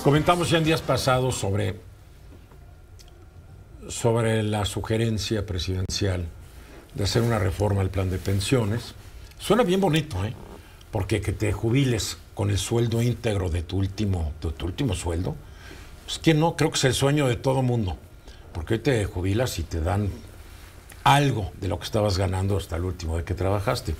Comentamos ya en días pasados sobre la sugerencia presidencial de hacer una reforma al plan de pensiones. Suena bien bonito, ¿eh? Porque que te jubiles con el sueldo íntegro de tu último sueldo, pues que no, creo que es el sueño de todo mundo. Porque hoy te jubilas y te dan algo de lo que estabas ganando hasta el último día que trabajaste.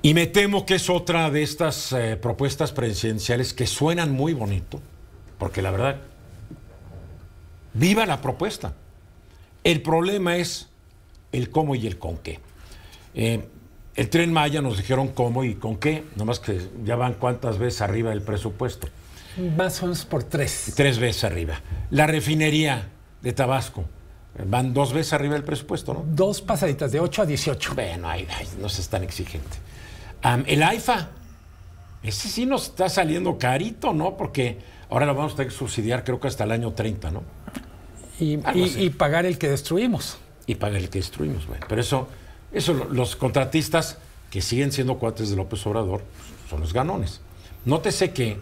Y me temo que es otra de estas propuestas presidenciales que suenan muy bonito, porque la verdad, viva la propuesta. El problema es el cómo y el con qué. El Tren Maya nos dijeron cómo y con qué, nomás que ya van cuántas veces arriba del presupuesto. Más o menos por 3. 3 veces arriba. La refinería de Tabasco, van 2 veces arriba del presupuesto, ¿no? 2 pasaditas, de 8 a 18. Bueno, no es tan exigente. El AIFA, ese sí nos está saliendo carito, ¿no? Porque ahora lo vamos a tener que subsidiar, creo que hasta el año 30, ¿no? Y pagar el que destruimos. Y pagar el que destruimos, bueno. Pero eso los contratistas que siguen siendo cuates de López Obrador son los ganones. Nótese que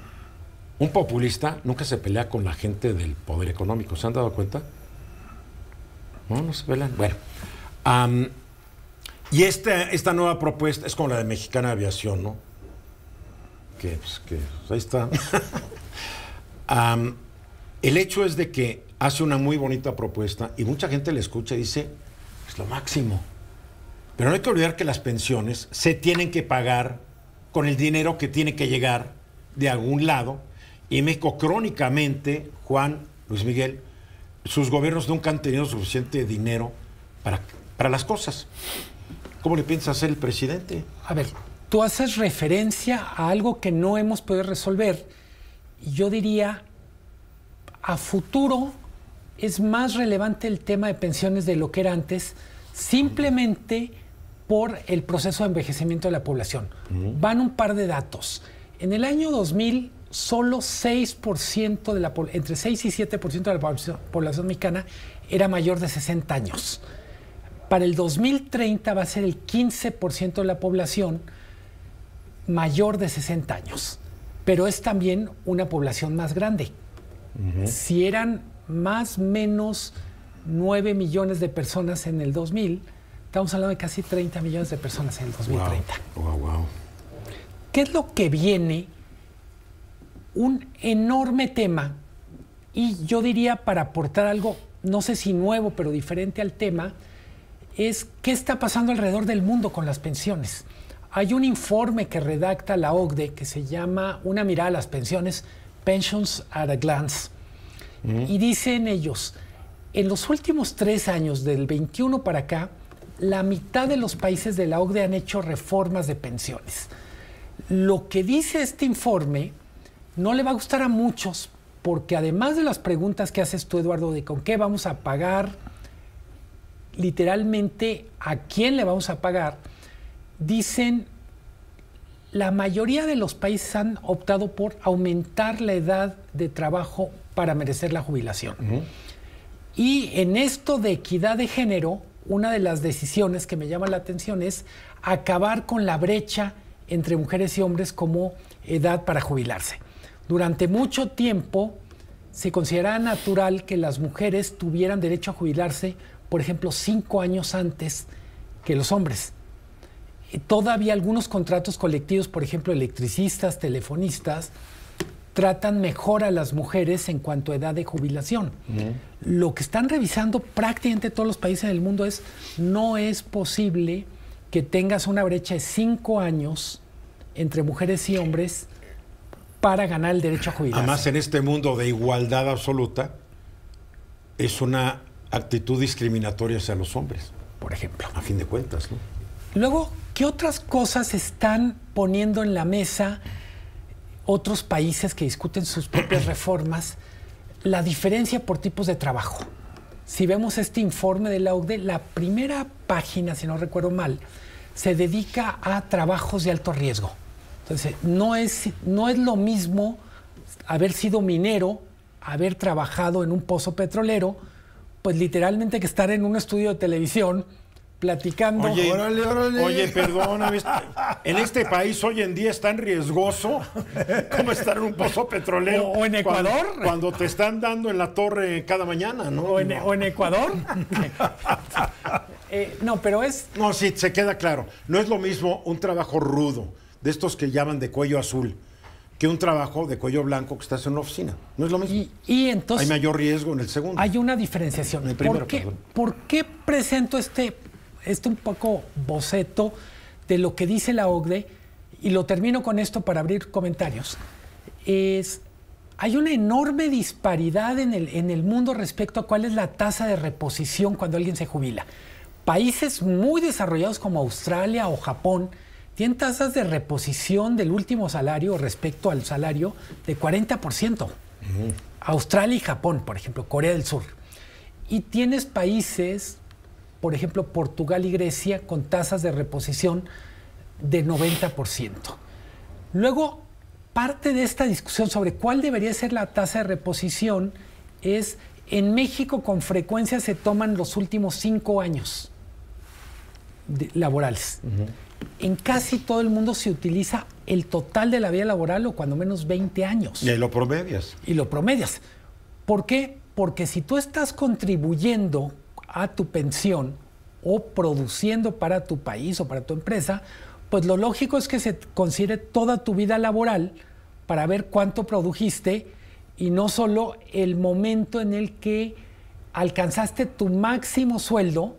un populista nunca se pelea con la gente del poder económico. ¿Se han dado cuenta? No se pelean. Bueno. Y esta nueva propuesta es como la de Mexicana Aviación, ¿no? Que ahí está. El hecho es de que hace una muy bonita propuesta y mucha gente le escucha y dice, es lo máximo. Pero no hay que olvidar que las pensiones se tienen que pagar con el dinero que tiene que llegar de algún lado. Y México, crónicamente, Juan, Luis Miguel, sus gobiernos nunca han tenido suficiente dinero para las cosas. ¿Cómo le piensa hacer el presidente? A ver, tú haces referencia a algo que no hemos podido resolver. Y yo diría, a futuro es más relevante el tema de pensiones de lo que era antes, simplemente por el proceso de envejecimiento de la población. Van un par de datos. En el año 2000, solo 6% de entre 6 y 7% de la población mexicana era mayor de 60 años. Para el 2030 va a ser el 15% de la población mayor de 60 años. Pero es también una población más grande. Si eran más o menos 9 millones de personas en el 2000, estamos hablando de casi 30 millones de personas en el 2030. Wow. ¿Qué es lo que viene? Un enorme tema, y yo diría, para aportar algo, no sé si nuevo, pero diferente al tema, es qué está pasando alrededor del mundo con las pensiones. Hay un informe que redacta la OCDE que se llama Una mirada a las pensiones, Pensions at a Glance, y dicen ellos, en los últimos 3 años, del 21 para acá, la mitad de los países de la OCDE han hecho reformas de pensiones. Lo que dice este informe no le va a gustar a muchos, porque además de las preguntas que haces tú, Eduardo, de con qué vamos a pagar, literalmente a quién le vamos a pagar, dicen, la mayoría de los países han optado por aumentar la edad de trabajo para merecer la jubilación. Y en esto de equidad de género, una de las decisiones que me llama la atención es acabar con la brecha entre mujeres y hombres como edad para jubilarse. Durante mucho tiempo se consideraba natural que las mujeres tuvieran derecho a jubilarse, por ejemplo, 5 años antes que los hombres. Todavía algunos contratos colectivos, por ejemplo, electricistas, telefonistas, tratan mejor a las mujeres en cuanto a edad de jubilación. Lo que están revisando prácticamente todos los países del mundo es, no es posible que tengas una brecha de 5 años entre mujeres y hombres para ganar el derecho a jubilarse. Además, en este mundo de igualdad absoluta, es una actitud discriminatoria hacia los hombres, por ejemplo. A fin de cuentas, ¿no? Luego, ¿qué otras cosas están poniendo en la mesa otros países que discuten sus propias reformas? La diferencia por tipos de trabajo. Si vemos este informe de la OCDE, la primera página, si no recuerdo mal, se dedica a trabajos de alto riesgo. Entonces, no es lo mismo haber sido minero, haber trabajado en un pozo petrolero, pues literalmente que estar en un estudio de televisión platicando. Oye, órale. Oye, perdóname, en este país hoy en día es tan riesgoso como estar en un pozo petrolero. O en Ecuador. Cuando te están dando en la torre cada mañana, ¿no? O en Ecuador. No, pero es... No, sí, se queda claro. No es lo mismo un trabajo rudo, de estos que llaman de cuello azul, que un trabajo de cuello blanco que estás en una oficina. No es lo mismo. Y entonces... Hay mayor riesgo en el segundo. Hay una diferenciación. En el primero, ¿Por qué presento este un poco boceto de lo que dice la OCDE? Y lo termino con esto para abrir comentarios. Hay una enorme disparidad en el mundo respecto a cuál es la tasa de reposición cuando alguien se jubila. Países muy desarrollados como Australia o Japón tienen tasas de reposición del último salario respecto al salario de 40%. Australia y Japón, por ejemplo, Corea del Sur. Y tienes países, por ejemplo, Portugal y Grecia, con tasas de reposición de 90%. Luego, parte de esta discusión sobre cuál debería ser la tasa de reposición es, en México con frecuencia se toman los últimos 5 años laborales. En casi todo el mundo se utiliza el total de la vida laboral o cuando menos 20 años. Y ahí lo promedias. Y lo promedias. ¿Por qué? Porque si tú estás contribuyendo a tu pensión o produciendo para tu país o para tu empresa, pues lo lógico es que se considere toda tu vida laboral para ver cuánto produjiste y no solo el momento en el que alcanzaste tu máximo sueldo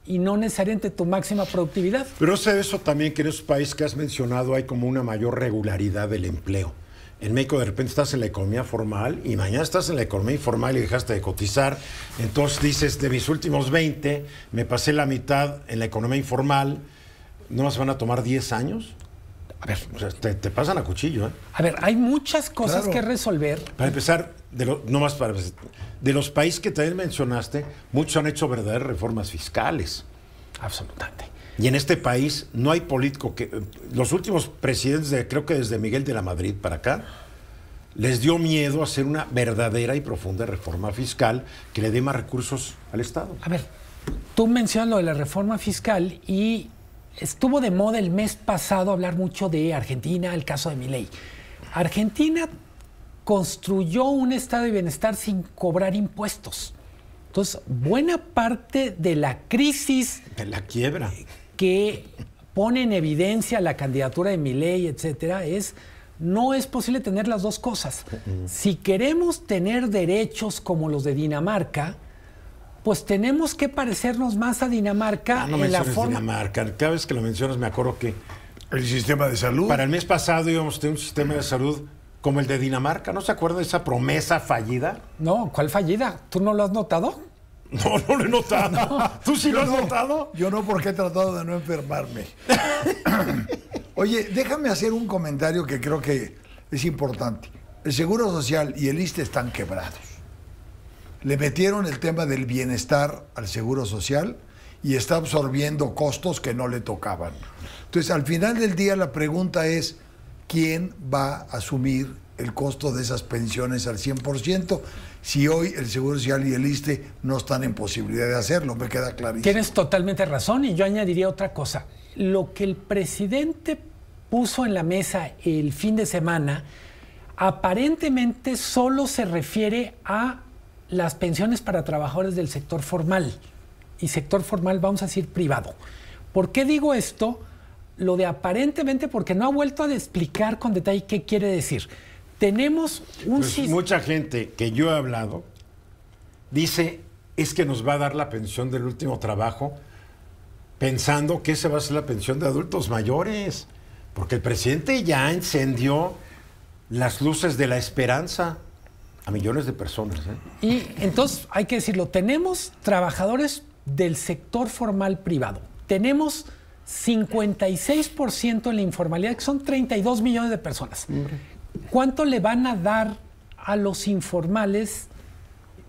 y no necesariamente tu máxima productividad. Pero no sé eso también, que en esos países que has mencionado hay como una mayor regularidad del empleo. En México de repente estás en la economía formal y mañana estás en la economía informal y dejaste de cotizar. Entonces dices, de mis últimos 20, me pasé la mitad en la economía informal, ¿no más van a tomar 10 años? A ver, O sea, te pasan a cuchillo, ¿eh? a ver, hay muchas cosas Claro. que resolver. Para empezar, de los países que también mencionaste, muchos han hecho verdaderas reformas fiscales. Absolutamente. Y en este país no hay político que... Los últimos presidentes, creo que desde Miguel de la Madrid para acá, les dio miedo hacer una verdadera y profunda reforma fiscal que le dé más recursos al Estado. A ver, tú mencionas lo de la reforma fiscal y estuvo de moda el mes pasado hablar mucho de Argentina, el caso de Milei. Argentina construyó un estado de bienestar sin cobrar impuestos. Entonces, buena parte de la crisis De la quiebra. que pone en evidencia la candidatura de Milei, etcétera, no es posible tener las dos cosas. Si queremos tener derechos como los de Dinamarca, pues tenemos que parecernos más a Dinamarca No en la menciones forma. Dinamarca. Cada vez que lo mencionas me acuerdo que El sistema de salud. para el mes pasado íbamos a tener un sistema de salud como el de Dinamarca. ¿No se acuerda de esa promesa fallida? No, ¿cuál fallida? ¿Tú no lo has notado? No, no lo he notado. ¿Tú sí lo has notado? Yo no, porque he tratado de no enfermarme. Oye, déjame hacer un comentario que creo que es importante. El Seguro Social y el ISSSTE están quebrados. Le metieron el tema del bienestar al Seguro Social y está absorbiendo costos que no le tocaban. Entonces, al final del día, la pregunta es, ¿quién va a asumir el costo de esas pensiones al 100%? Si hoy el Seguro Social y el ISSSTE no están en posibilidad de hacerlo, me queda clarísimo. Tienes totalmente razón y yo añadiría otra cosa. Lo que el presidente puso en la mesa el fin de semana aparentemente solo se refiere a las pensiones para trabajadores del sector formal. Y sector formal, vamos a decir, privado. ¿Por qué digo esto? Lo de aparentemente porque no ha vuelto a explicar con detalle qué quiere decir. Tenemos un Pues sistema... mucha gente que yo he hablado dice, es que nos va a dar la pensión del último trabajo pensando que esa va a ser la pensión de adultos mayores. Porque el presidente ya encendió las luces de la esperanza a millones de personas. Y entonces hay que decirlo, tenemos trabajadores del sector formal privado. Tenemos 56% en la informalidad, que son 32 millones de personas. ¿Cuánto le van a dar a los informales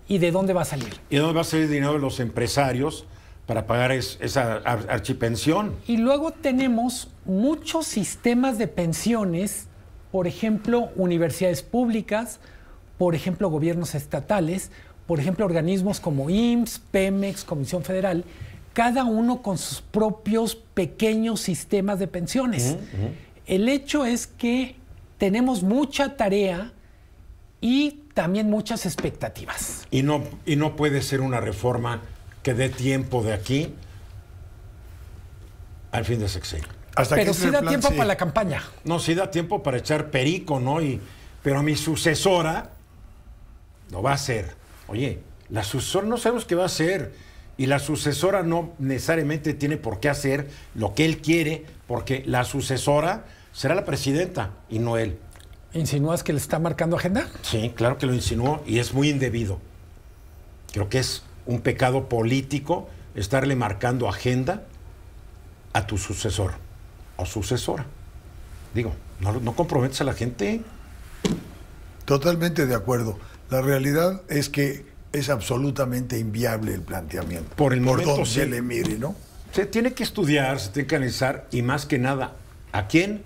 y de dónde va a salir? ¿Y de dónde va a salir el dinero de los empresarios para pagar esa archipensión? Y luego tenemos muchos sistemas de pensiones, por ejemplo, universidades públicas, por ejemplo, gobiernos estatales, por ejemplo, organismos como IMSS, Pemex, Comisión Federal, cada uno con sus propios pequeños sistemas de pensiones. El hecho es que tenemos mucha tarea y también muchas expectativas. Y no puede ser una reforma que dé tiempo de aquí al fin de sexenio. Pero sí da tiempo para la campaña. No, sí da tiempo para echar perico, ¿no? Pero mi sucesora lo va a hacer. Oye, la sucesora no sabemos qué va a hacer. Y la sucesora no necesariamente tiene por qué hacer lo que él quiere, porque la sucesora será la presidenta y no él. ¿Insinúas que le está marcando agenda? Sí, claro que lo insinuó y es muy indebido. Creo que es un pecado político estarle marcando agenda a tu sucesor o sucesora. Digo, no comprometes a la gente. Totalmente de acuerdo. La realidad es que es absolutamente inviable el planteamiento. Por el momento, donde sí. se le mire, ¿no? Se tiene que estudiar, se tiene que analizar y más que nada, ¿a quién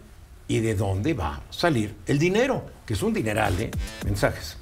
y de dónde va a salir el dinero? Que es un dineral, ¿eh? Mensajes.